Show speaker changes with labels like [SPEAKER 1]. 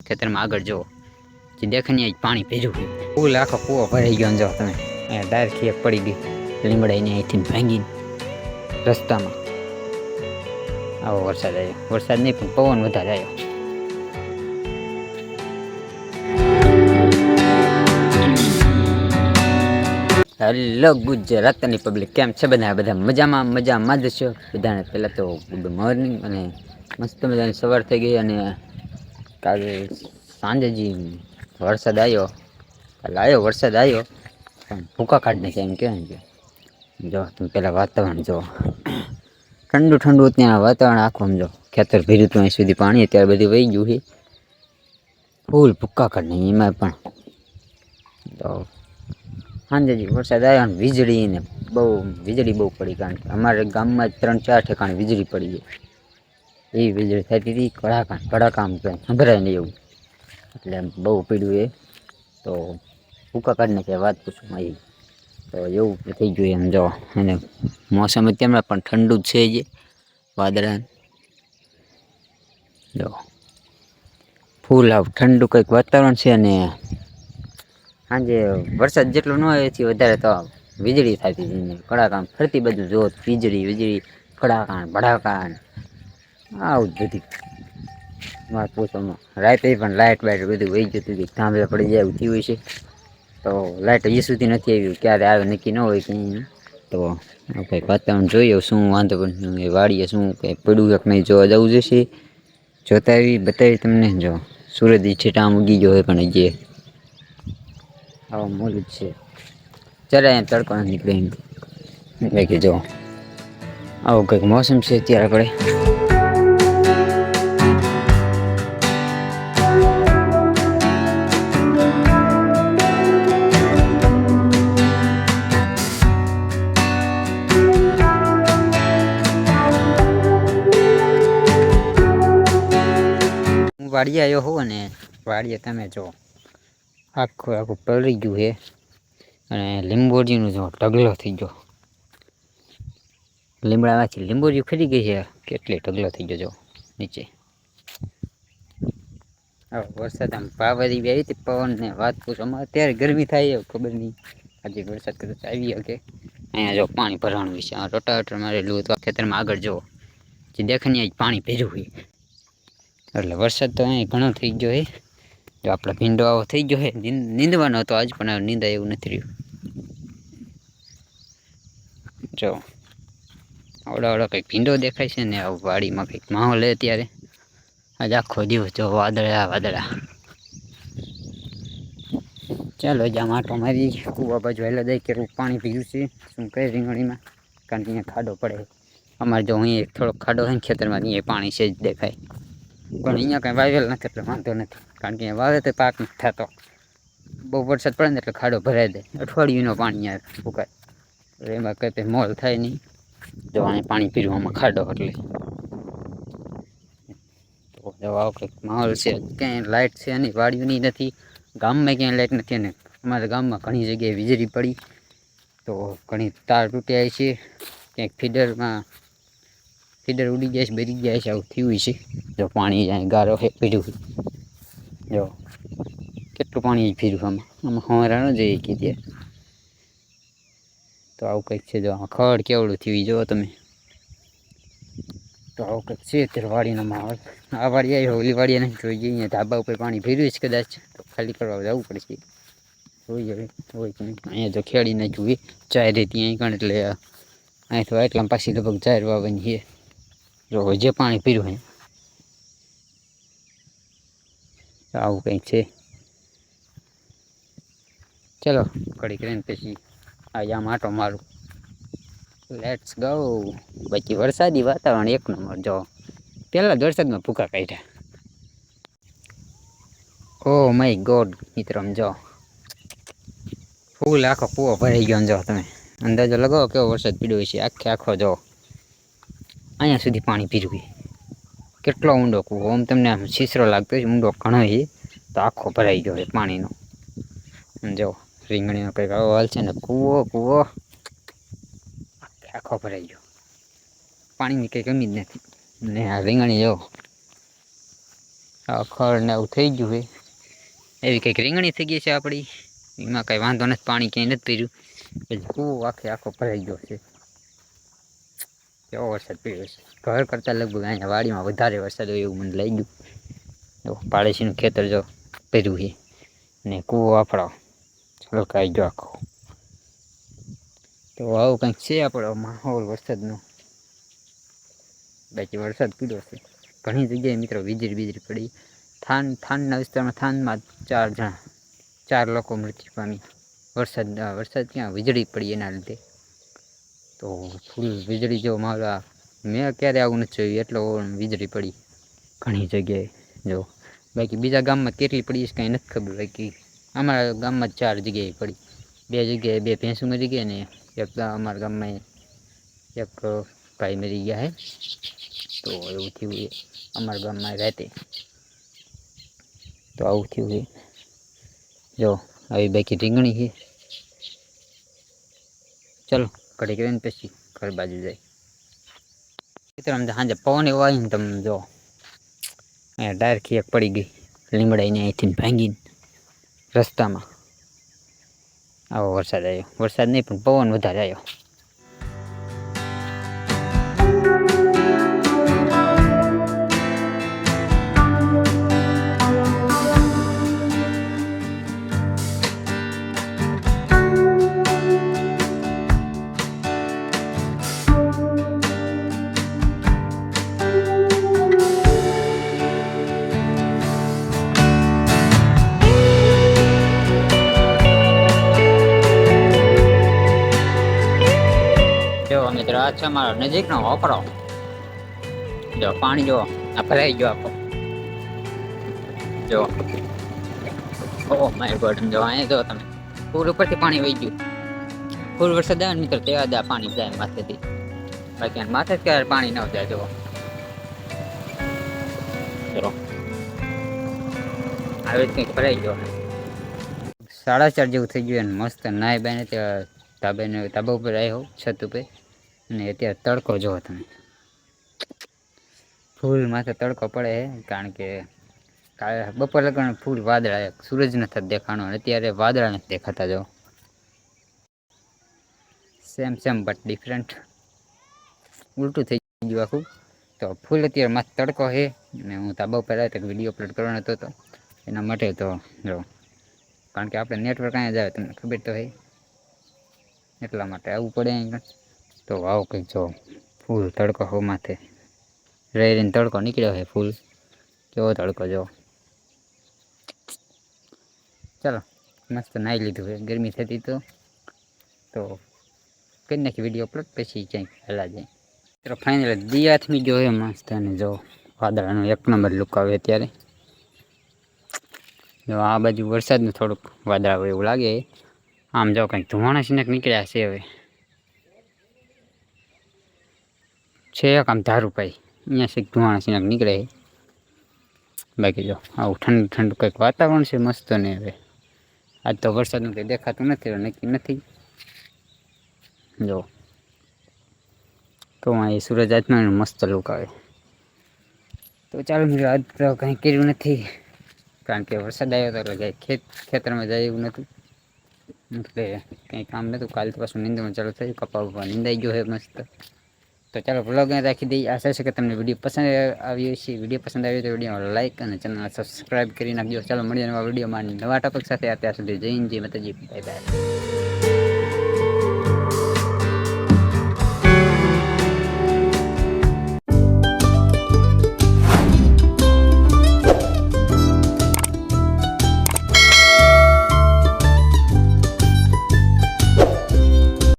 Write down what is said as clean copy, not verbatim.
[SPEAKER 1] ખેતરમાં આગળ જુઓ જે દેખે ને પાણી ભેજું ફૂલ આખો કૂવો ભરાઈ ગયો જો તમે અહીંયા ડાયર ખેક પડી ગઈ લીમડાઈને અહીંથી ભાંગીને રસ્તામાં આવો વરસાદ આવ્યો વરસાદ નહીં પણ પવન વધારે આવ્યો હેલો ગુજરાતની પબ્લિક કેમ છે બધા મજામાં જ છો બધાને પહેલાં તો ગુડ મોર્નિંગ અને મસ્ત મજાની સવાર થઈ ગઈ અને કાલે સાંજે જે વરસાદ આવ્યો વરસાદ આવ્યો પણ ભૂકા કાઢને છે એમ કહેવાય કે જો તમે પહેલાં વાતાવરણ જો ઠંડુ ત્યાં વાતાવરણ આખું સમજો ખેતર ભીર્યું હતું અહીં સુધી પાણી અત્યારે બધું વહી ગયું છે ફૂલ ભૂકા કાઢને એમાં પણ તો સાંજે વરસાદ આવ્યો ને વીજળી બહુ પડી કારણ કે અમારે ગામમાં 3-4 ઠેકાણે વીજળી પડી ગઈ એવી વીજળી થતી હતી કડાકામ સંભળાય નહીં એવું એટલે બહુ પીડ્યું એ તો ભૂકા કાઢને કે વાત પૂછું આવી તો એવું થઈ ગયું એમ જો અને મોસમ અત્યારમાં પણ ઠંડુ જ છે જે વાદળા જો ફૂલ ઠંડુ કંઈક વાતાવરણ છે અને સાંજે વરસાદ જેટલો ન હોય એથી વધારે તો વીજળી થતી હતી કડાકા ફરતી બધું જોત વીજળી કડાકા ભડાકા આવું જ બધી વાત પૂછોમાં રાતે પણ લાઇટ બધું વહી જતું હતી થાંભલે પડી જાય એવું થયું છે તો લાઇટ હજી સુધી નથી આવ્યું ક્યારે આવે નક્કી ન હોય કંઈ તો કંઈક વાતાવરણ જોઈએ શું વાંધો પણ વાડીએ શું કંઈ પડ્યું એક નહીં જોવા જવું જશે જોતા બતાવી તમને જો સૂરજ છીટામ ઉગી ગયો હોય પણ હજી આવા મોલું જ છે જ્યારે અહીંયા તડકો નીકળે એમ એટલે કે જો આવું કંઈક મોસમ છે અત્યારે આપણે હું વાડીએ આવ્યો હોઉં ને વાડીએ તમે જો આખું પલળી ગયું છે અને લીંબોડીનો જો ઢગલો થઈ ગયો લીમડામાંથી લીંબોડી ખરી ગઈ છે કેટલી ઢગલો થઈ ગયો જો નીચે હવે વરસાદ આમ પાવરી આવી હતી પવન ને વાત પૂછવામાં અત્યારે ગરમી થાય ખબર નહીં આજે વરસાદ કદાચ આવી શકે અહીંયા જો પાણી ભરાણું છે આ રોટાવેટર મારેલું હતું ખેતરમાં આગળ જુઓ જે દેખે ને પાણી ભેજું હોય એટલે વરસાદ તો અહીં ઘણો થઈ ગયો છે જો આપણે ભીંડો આવો થઈ ગયો હે નીંદવાનો હતો આજ પણ નીંદાય એવું નથી રહ્યું જો આવડા કંઈક ભીંડો દેખાય છે ને આવું વાડીમાં કંઈક માહોલ હે અત્યારે આજ આખો દિવસ જો વાદળા ચાલો જ આમ આંટો મારી કૂવા બાજુ હેલા જાય કેટલું પાણી પીયું છે શું કહે રીંગણીમાં કારણ કે અહીંયા ખાડો પડે અમારે જો અહીં થોડોક ખાડો હોય ને ખેતરમાં અહીંયા પાણી છે જ દેખાય પણ અહીંયા કંઈ વાવેલ નથી એટલે વાંધો નથી કારણ કે વાવે તો પાક નથી થતો બહુ વરસાદ પડે ને એટલે ખાડો ભરાઈ દે અઠવાડિયુંનો પાણી યાર ફૂકાય એટલે એમાં કંઈ મોલ થાય નહીં જો અહીં પાણી પીરવામાં ખાડો એટલે તો જો આવો કંઈક માહોલ છે ક્યાંય લાઇટ છે નહીં વાડીઓની નથી ગામમાં ક્યાંય લાઇટ નથી અને અમારા ગામમાં ઘણી જગ્યાએ વીજળી પડી તો ઘણી તાર તૂટ્યા છે ક્યાંક ફીડર ઉડી જાય છે બરી જાય છે આવું થયું છે જો પાણી જાય ગારો હે પીડ્યું જો કેટલું પાણી ફીર્યું આમાં હવારા ન જઈએ કીધે તો આવું કંઈક છે જો આમાં ખડ કેવડું થયું જુઓ તમે તો આવું કંઈક છે અત્યારે વાડીનો માહોલ આ વાડી આવી ઓલી વાડીએ નહીં જોઈ જઈએ અહીંયા ધાબા ઉપર પાણી ભર્યું છે કદાચ તો ખાલી કરવા જવું પડશે જોઈ જાય હોય કે નહીં અહીંયા જો ખેડી નાખ્યું ચાય રેતી અહીં કણ એટલે અહીં તો એટલા પાછી લગભગ ચાર વાવવાની છે જો જે પાણી પીર્યું હોય આવું કંઈક છે ચલો ઘડીક રહીને પછી આજે આમ આટો મારું લેટ્સ ગો બાકી વરસાદી વાતાવરણ એક નંબર જો પહેલાં જ વરસાદમાં ભૂકા કાઢ્યા ઓ માય ગોડ મિત્રો જો ફૂલ આખો કૂવો ભરાઈ ગયો જો તમે અંદાજો લગાવો કેવો વરસાદ પીડ્યો છે આખો જો અહીંયા સુધી પાણી પીર્યું કેટલો ઊંડો કૂવો આમ તમને આમ છીસરો લાગતો હોય ઊંડો ઘણો છે તો આખો ભરાઈ ગયો છે પાણીનો જો રીંગણીનો કંઈક આવો હાલ છે ને કૂવો આખો ભરાઈ ગયો પાણીની કંઈ કમી જ નથી ને આ રીંગણી જો આ ખડ ને એવું થઈ ગયું હોય એવી કંઈક રીંગણી થઈ ગઈ છે આપણી. એમાં કંઈ વાંધો નથી, પાણી ક્યાંય નથી પીર્યું એટલે કૂવો આખો ભરાઈ ગયો છે. કેવો વરસાદ પડ્યો છે, ઘર કરતાં લગભગ અહીંયા વાડીમાં વધારે વરસાદ હોય એવું મને લાગ્યું. પાડોશીનું ખેતર જો ભર્યું છે ને કૂવો આપણો છલકાઈ ગયો આખો. તો આવું કંઈક છે આપણો માહોલ વરસાદનો. બાકી વરસાદ પડ્યો છે ઘણી જગ્યાએ મિત્રો, વીજળી પડી. થાનના વિસ્તારમાં થાનમાં 4 લોકો મૃત્યુ પામી. વરસાદ ક્યાં વીજળી પડી એના લીધે. તો ફૂલ વીજળી જેવો માહોલ, મેં ક્યારે આવું નથી જોયું, એટલો વીજળી પડી ઘણી જગ્યાએ જો. બાકી બીજા ગામમાં કેટલી પડી છે કાંઈ નથી ખબર. બાકી અમારા ગામમાં 4 જગ્યાએ પડી. 2 જગ્યાએ 2 ભેંસો મરી ગયા ને એક અમારા ગામમાં એક ભાઈ મરી ગયા હે. તો એવું થયું અમારા ગામમાં રાતે. તો આવું થયું છે જો. આવી બાકી રીંગણી છે. ચલો ઘડી કરીને પછી ઘર બાજુ જાય. મિત્રો આમ સાંજે પવન એવો આવી ને તમે જો, અહીંયા ડાયરેક્ટ એક પડી ગઈ લીમડાઈને અહીંથી ભાંગીને રસ્તામાં. આવો વરસાદ આવ્યો. વરસાદ નહીં પણ પવન વધારે આવ્યો. મિત્રો આ છે અમારો નજીકનો વાપરો. જો પાણી જો આ ભરાઈ ગયો આખો જો. ઓહ માય ગોડ, જો અહીંયા જો તમે પૂર ઉપરથી પાણી વહી ગયું. ફૂલ વરસાદ આવે ને મિત્રો તેવા દા પાણી જાય માથેથી. બાકી માથે જ ક્યારે પાણી ન જાય. જો ચલો આવી જ કંઈક ભરાઈ ગયો. 4:30 જેવું થઈ ગયું. મસ્ત નાય બાઈને ત્યાં ધાબા ઉપર આવ્યો, છત ઉપર. અને અત્યારે તડકો જોવો તમે, ફૂલ માથે તડકો પડે છે. કારણ કે કાલે બપોર લગન ફૂલ વાદળા, સૂરજ નથી દેખાણો. અત્યારે વાદળા નથી દેખાતા. જો સેમ બટ ડિફરન્ટ, ઉલટું થઈ ગયું આખું. તો ફૂલ અત્યારે માથે તડકો છે. અને હું ધાબા ઉપર આવ્યો તો વિડીયો અપલોડ કરવાનો હતો એના માટે. તો જો કારણ કે આપણે નેટવર્ક અહીંયા જ આવે તમને ખબર તો હોય, એટલા માટે આવવું પડે અહીં. તો આવો કંઈક જો ફૂલ તડકો હો માથે રહીને તડકો નીકળ્યો છે ફૂલ. કેવો તડકો જો. ચાલો મસ્ત નાહી લીધું છે, ગરમી થતી તો કરી નાખી વિડીયો અપલોડ, પછી ક્યાંક હલા જાય. તો ફાઇનલ દિયાથમી ગયો છે મસ્ત. અને જો વાદળાનો 1 નંબર લુક આવે અત્યારે. જો આ બાજુ વરસાદનું થોડુંક વાદળા હોય એવું લાગે. આમ જો કંઈક ધુમાણા સિનક નીકળ્યા છે હવે છે. આમ ધારું પાઈ અહીંયા છે ધુમાણા સિનક નીકળે. બાકી જો આવું ઠંડુ કંઈક વાતાવરણ છે મસ્ત. ને હવે આજ તો વરસાદનું કંઈ દેખાતું નથી, નક્કી નથી. જો તો અહીં સૂરજ આત્માનું મસ્ત લુક આવે. તો ચાલો મિત્રો આજ તો કંઈ કર્યું નથી, કારણ કે વરસાદ આવ્યો હતો એટલે ખેતરમાં જાય એવું નહોતું, એટલે કંઈ કામ નહોતું. કાલે તો પાછું નિંદવાનું ચાલુ થયું, કપા ઉપર નિંદાઈ ગયો છે મસ્ત. તો ચાલો વ્લોગ રાખી દઈએ. આશા છે કે તમને વિડીયો પસંદ આવ્યો છે. વિડીયો પસંદ આવ્યો તો વિડીયો લાઈક અને ચેનલને સબસ્ક્રાઈબ કરી નાખજો. ચાલો મળીએ નવા વિડીયોમાં નવા ટોપિક સાથે. અત્યાર સુધી જય હિન્દ, જય માતાજી, બાય બાય.